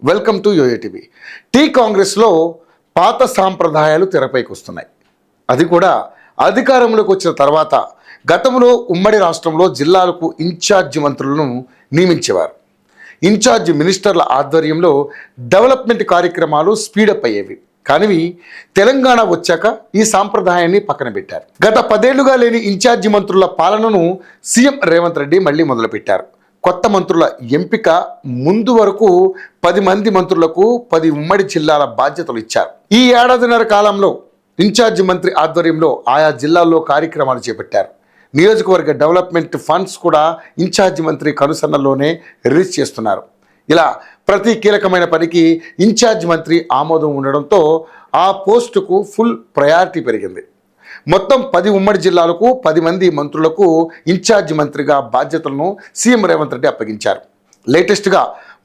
Welcome to యోయోటీవీ. Tea కాంగ్రెస్లో పాత సాంప్రదాయాలు తెరపైకి వస్తున్నాయి. అది కూడా అధికారంలోకి వచ్చిన తర్వాత. గతంలో ఉమ్మడి రాష్ట్రంలో జిల్లాలకు ఇన్ఛార్జి మంత్రులను నియమించేవారు. ఇన్ఛార్జి మినిస్టర్ల ఆధ్వర్యంలో డెవలప్మెంట్ కార్యక్రమాలు స్పీడప్ అయ్యేవి. కానీ తెలంగాణ వచ్చాక ఈ సాంప్రదాయాన్ని పక్కన పెట్టారు. గత 10 ఏళ్లుగా లేని ఇన్ఛార్జి మంత్రుల పాలనను సీఎం రేవంత్ రెడ్డి మళ్ళీ మొదలుపెట్టారు. కొత్త మంత్రుల ఎంపిక ముందు వరకు 10 మంది మంత్రులకు 10 ఉమ్మడి జిల్లాల బాధ్యతలు ఇచ్చారు. ఈ ఏడాదిన్నర కాలంలో ఇన్ఛార్జి మంత్రి ఆధ్వర్యంలో ఆయా జిల్లాల్లో కార్యక్రమాలు చేపట్టారు. నియోజకవర్గ డెవలప్మెంట్ ఫండ్స్ కూడా ఇన్ఛార్జి మంత్రి కనుసన్నల్లోనే రిలీజ్ చేస్తున్నారు. ఇలా ప్రతి కీలకమైన పనికి ఇన్ఛార్జ్ మంత్రి ఆమోదం ఉండడంతో ఆ పోస్టుకు ఫుల్ ప్రయారిటీ పెరిగింది. మొత్తం 10 ఉమ్మడి జిల్లాలకు 10 మంది మంత్రులకు ఇన్ఛార్జి మంత్రిగా బాధ్యతలను సీఎం రేవంత్ రెడ్డి అప్పగించారు. లేటెస్ట్గా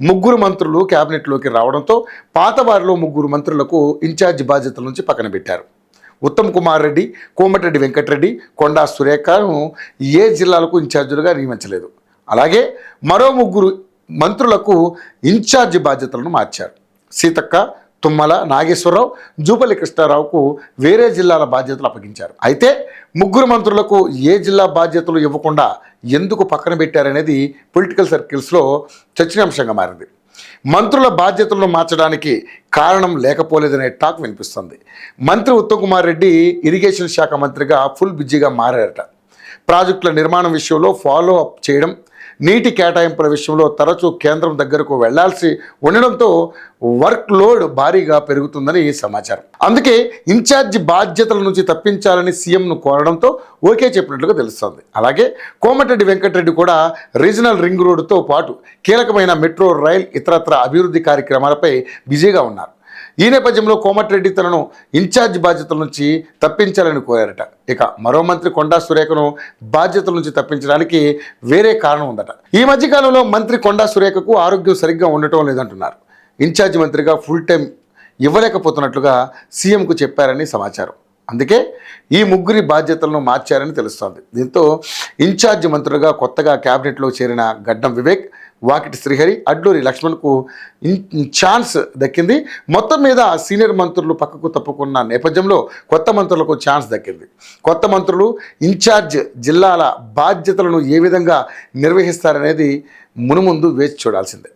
3 మంత్రులు క్యాబినెట్లోకి రావడంతో పాత వారిలో 3 మంత్రులకు ఇన్ఛార్జి బాధ్యతల నుంచి పక్కన పెట్టారు. ఉత్తమ్ కుమార్ రెడ్డి, కోమటిరెడ్డి వెంకటరెడ్డి, కొండా సురేఖను ఏ జిల్లాలకు ఇన్ఛార్జీలుగా నియమించలేదు. అలాగే మరో 3 మంత్రులకు ఇన్ఛార్జి బాధ్యతలను మార్చారు. సీతక్క, తుమ్మల నాగేశ్వరరావు, జూపల్లి కృష్ణారావుకు వేరే జిల్లాల బాధ్యతలు అప్పగించారు. అయితే 3 మంత్రులకు ఏ జిల్లా బాధ్యతలు ఇవ్వకుండా ఎందుకు పక్కన పెట్టారనేది పొలిటికల్ సర్కిల్స్లో చర్చనీయాంశంగా మారింది. మంత్రుల బాధ్యతలను మార్చడానికి కారణం లేకపోలేదనే టాక్ వినిపిస్తుంది. మంత్రి ఉత్తమ్ కుమార్ రెడ్డి ఇరిగేషన్ శాఖ మంత్రిగా ఫుల్ బిజీగా మారారట. ప్రాజెక్టుల నిర్మాణం విషయంలో ఫాలో అప్ చేయడం, నీటి కేటాయింపుల విషయంలో తరచూ కేంద్రం దగ్గరకు వెళ్లాల్సి ఉండడంతో వర్క్ లోడ్ భారీగా పెరుగుతుందని సమాచారం. అందుకే ఇన్ఛార్జి బాధ్యతల నుంచి తప్పించాలని సీఎంను కోరడంతో ఓకే చెప్పినట్లుగా తెలుస్తోంది. అలాగే కోమటిరెడ్డి వెంకటరెడ్డి కూడా రీజనల్ రింగ్ రోడ్డుతో పాటు కీలకమైన మెట్రో రైల్ ఇతరత్ర అభివృద్ధి కార్యక్రమాలపై బిజీగా ఉన్నారు. ఈ నేపథ్యంలో కోమటిరెడ్డి తనను ఇన్ఛార్జి బాధ్యతల నుంచి తప్పించాలని కోరారట. ఇక మరో మంత్రి కొండా సురేఖను బాధ్యతల నుంచి తప్పించడానికి వేరే కారణం ఉందట. ఈ మధ్యకాలంలో మంత్రి కొండా సురేఖకు ఆరోగ్యం సరిగ్గా ఉండటం లేదంటున్నారు. ఇన్ఛార్జి మంత్రిగా ఫుల్ టైం ఇవ్వలేకపోతున్నట్లుగా సీఎంకు చెప్పారని సమాచారం. అందుకే ఈ 3 బాధ్యతలను మార్చారని తెలుస్తోంది. దీంతో ఇన్ఛార్జి మంత్రులుగా కొత్తగా క్యాబినెట్లో చేరిన గడ్డం వివేక్, వాకిటి శ్రీహరి, అడ్లూరి లక్ష్మణ్కు ఛాన్స్ దక్కింది. మొత్తం మీద సీనియర్ మంత్రులు పక్కకు తప్పుకున్న నేపథ్యంలో కొత్త మంత్రులకు ఛాన్స్ దక్కింది. కొత్త మంత్రులు ఇన్ఛార్జ్ జిల్లాల బాధ్యతలను ఏ విధంగా నిర్వహిస్తారనేది మునుముందు వేచి చూడాల్సిందే.